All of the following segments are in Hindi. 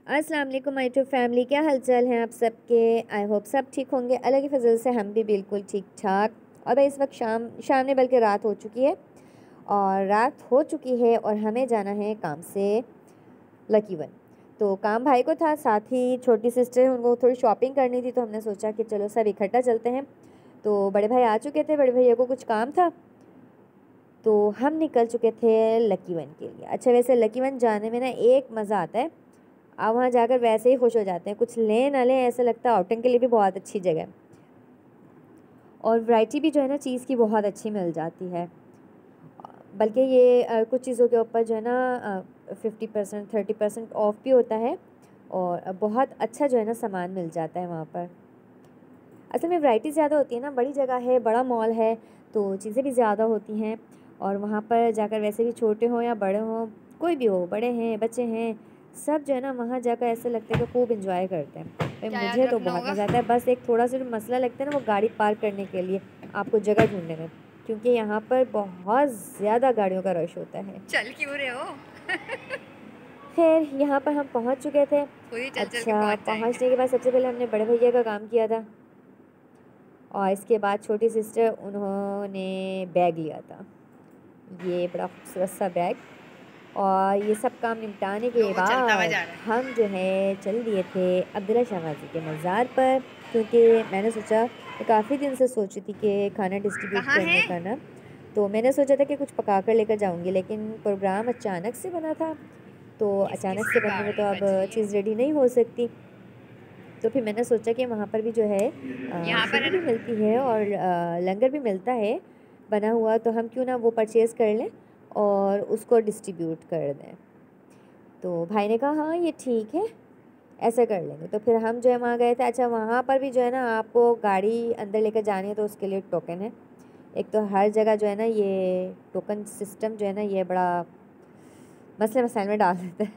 अस्सलाम वालेकुम माय टू फैमिली, क्या हालचाल हैं आप सबके। आई होप सब ठीक होंगे। अल्लाह की फजल से हम भी बिल्कुल ठीक ठाक। और भाई इस वक्त शाम ने बल्कि रात हो चुकी है, और रात हो चुकी है और हमें जाना है काम से लकी वन। तो काम भाई को था, साथ ही छोटी सिस्टर उनको थोड़ी शॉपिंग करनी थी, तो हमने सोचा कि चलो सब इकट्ठा चलते हैं। तो बड़े भाई आ चुके थे, बड़े भैया को कुछ काम था, तो हम निकल चुके थे लकी वन के लिए। अच्छा, वैसे लकी वन जाने में ना एक मज़ा आता है, आप वहाँ जाकर वैसे ही खुश हो जाते हैं। कुछ लें ना लें, ऐसा लगता है आउटिंग के लिए भी बहुत अच्छी जगह है, और वैरायटी भी जो है ना चीज़ की बहुत अच्छी मिल जाती है। बल्कि ये कुछ चीज़ों के ऊपर जो है ना 50% 30% ऑफ भी होता है, और बहुत अच्छा जो है ना सामान मिल जाता है वहाँ पर। असल में वैरायटी ज़्यादा होती है ना, बड़ी जगह है, बड़ा मॉल है, तो चीज़ें भी ज़्यादा होती हैं। और वहाँ पर जाकर वैसे भी छोटे हों या बड़े हों, कोई भी हो, बड़े हैं बच्चे हैं, सब जो है ना वहाँ जाकर ऐसे लगता है कि खूब इंजॉय करते हैं। भाई क्या याद मुझे तो रखना बहुत होगा। मज़ा आता है। बस एक थोड़ा सा जो मसला लगता है ना वो गाड़ी पार्क करने के लिए, आपको जगह ढूंढने में, क्योंकि यहाँ पर बहुत ज़्यादा गाड़ियों का रश होता है। चल क्यों रहे हो? खैर यहाँ पर हम पहुँच चुके थे। खुद ही चल चल के अच्छा, पहुंच जाएंगे। पहुँचने के बाद सबसे पहले हमने बड़े भैया का काम किया था, और इसके बाद छोटी सिस्टर उन्होंने बैग लिया था, ये बड़ा खूबसूरत सा बैग। और ये सब काम निपटाने लो के वो चलता हुआ बाद जा रहा है। हम जो है चल दिए थे अब्दुल्ला शाह गाजी के मज़ार पर, क्योंकि मैंने सोचा, मैं काफ़ी दिन से सोच रही थी कि खाना डिस्ट्रीब्यूट कहाँ है? करने का ना, तो मैंने सोचा था कि कुछ पका कर लेकर जाऊंगी, लेकिन प्रोग्राम अचानक से बना था, तो किस अचानक किस से की बनने में तो गाड़ी अब बजी है? चीज़ रेडी नहीं हो सकती। तो फिर मैंने सोचा कि वहाँ पर भी जो है यहाँ पर शीरी है भी ना। मिलती है और लंगर भी मिलता है बना हुआ, तो हम क्यों ना वो परचेज़ कर लें और उसको डिस्ट्रीब्यूट कर दें। तो भाई ने कहा हाँ ये ठीक है, ऐसा कर लेंगे। तो फिर हम जो है वहाँ गए थे। अच्छा, वहाँ पर भी जो है ना आपको गाड़ी अंदर लेकर जानी है तो उसके लिए टोकन है। एक तो हर जगह जो है ना ये टोकन सिस्टम जो है ना ये बड़ा मसले मसाइल में डाल देता है।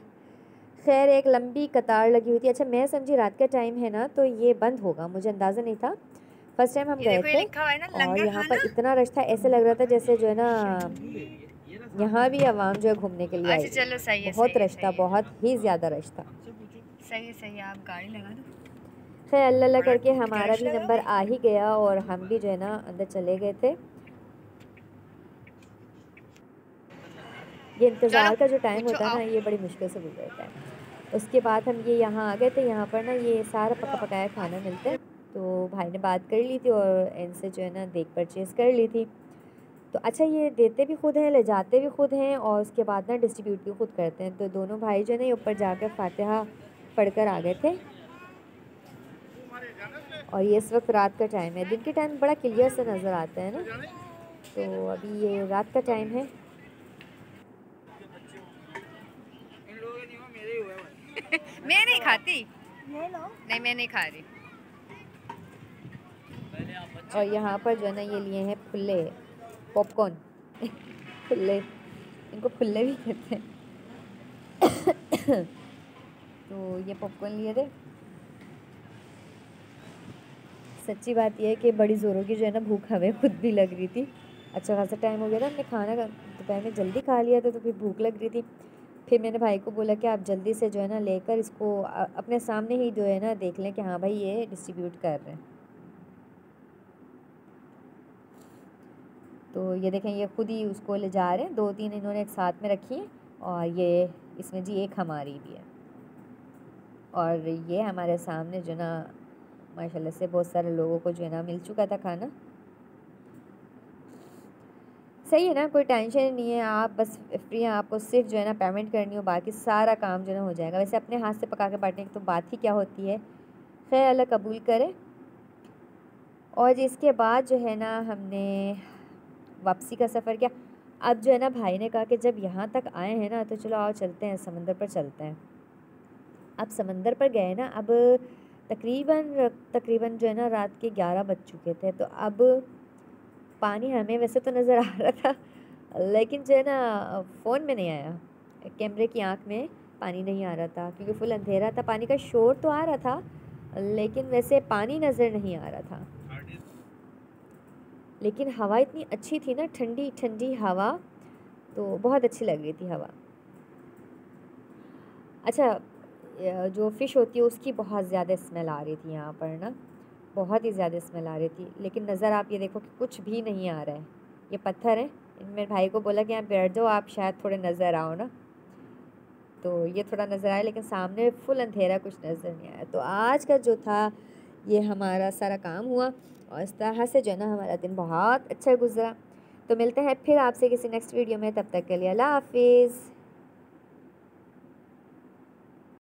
खैर, एक लंबी कतार लगी हुई थी। अच्छा, मैं समझी रात का टाइम है ना तो ये बंद होगा, मुझे अंदाज़ा नहीं था। फर्स्ट टाइम हम ये गए देखो, ये थे, लिखा हुआ है ना, और लंगर यहाँ पर खाना। इतना रश था, ऐसे लग रहा था जैसे जो है ना यहाँ भी आवाम जो है घूमने के लिए आई अच्छा हुई चलो, है। सही है बहुत सही है रश था, सही है। बहुत ही ज़्यादा रश था। सही है, आप गाड़ी लगा दो। खैर अल्लाह अल्लाह बड़ा करके टूट के हमारा रश भी लगा नंबर भाई। आ ही गया, और हम भी जो है ना अंदर चले गए थे। ये चलो इंतज़ार का जो टाइम पूछो, होता है आओ। ना ये बड़ी मुश्किल से गुजरता है। उसके बाद हम ये यहाँ आ गए थे। यहाँ पर ना ये सारा पका पकाया खाना मिलता है, तो भाई ने बात कर ली थी और इनसे जो है ना देख परचेज़ कर ली थी। तो अच्छा, ये देते भी खुद हैं, ले जाते भी खुद हैं, और उसके बाद ना डिस्ट्रीब्यूट भी खुद करते हैं। तो दोनों भाई जो है ना ये ऊपर जाकर फातिहा पढ़कर आ गए थे। और ये इस वक्त रात का टाइम है, दिन के टाइम बड़ा क्लियर से नज़र आता है ना, तो अभी ये रात का टाइम है। मैं नहीं खाती। नहीं, मैं नहीं खा रही। और यहाँ पर जो है ना ये लिए हैं फुल्ले, पॉपकॉर्न फुल्ले, इनको फुल्ले भी कहते हैं। तो ये पॉपकॉर्न लिए थे। सच्ची बात यह है कि बड़ी ज़ोरों की जो है ना भूख हमें खुद भी लग रही थी। अच्छा खासा टाइम हो गया था, हमने खाना दोपहर में जल्दी खा लिया था, तो फिर भूख लग रही थी। फिर मैंने भाई को बोला कि आप जल्दी से जो है ना लेकर इसको अपने सामने ही जो है ना देख लें कि हाँ भाई ये डिस्ट्रीब्यूट कर रहे हैं। तो ये देखें, ये खुद ही उसको ले जा रहे हैं, 2-3 इन्होंने एक साथ में रखी है, और ये इसमें जी एक हमारी भी है। और ये हमारे सामने जो ना माशाल्लाह से बहुत सारे लोगों को जो है ना मिल चुका था खाना। सही है ना, कोई टेंशन नहीं है, आप बस फ्री हैं, आपको सिर्फ जो है ना पेमेंट करनी हो, बाकी सारा काम जो है ना हो जाएगा। वैसे अपने हाथ से पका के बांटने की तो बात ही क्या होती है। खैर अल्लाह कबूल करे। और इसके बाद जो है ना हमने वापसी का सफ़र किया। अब जो है ना भाई ने कहा कि जब यहाँ तक आए हैं ना तो चलो आओ चलते हैं, समंदर पर चलते हैं। अब समंदर पर गए ना, अब तकरीबन तकरीबन जो है ना रात के 11 बज चुके थे। तो अब पानी हमें वैसे तो नज़र आ रहा था, लेकिन जो है ना फ़ोन में नहीं आया, कैमरे की आँख में पानी नहीं आ रहा था, क्योंकि फुल अंधेरा था। पानी का शोर तो आ रहा था, लेकिन वैसे पानी नज़र नहीं आ रहा था। लेकिन हवा इतनी अच्छी थी ना, ठंडी ठंडी हवा, तो बहुत अच्छी लग रही थी हवा। अच्छा, जो फ़िश होती है उसकी बहुत ज़्यादा स्मेल आ रही थी यहाँ पर ना, बहुत ही ज़्यादा स्मेल आ रही थी। लेकिन नज़र आप ये देखो कि कुछ भी नहीं आ रहा है। ये पत्थर है, मेरे भाई को बोला कि यहाँ बैठ जाओ आप, शायद थोड़े नज़र आओ ना, तो ये थोड़ा नज़र आया, लेकिन सामने फुल अंधेरा, कुछ नज़र नहीं आया। तो आज का जो था ये हमारा सारा काम हुआ और इस तरह से जो है ना हमारा दिन बहुत अच्छा गुजरा। तो मिलते हैं फिर आपसे किसी नेक्स्ट वीडियो में, तब तक के लिए अल्लाह हाफिज़।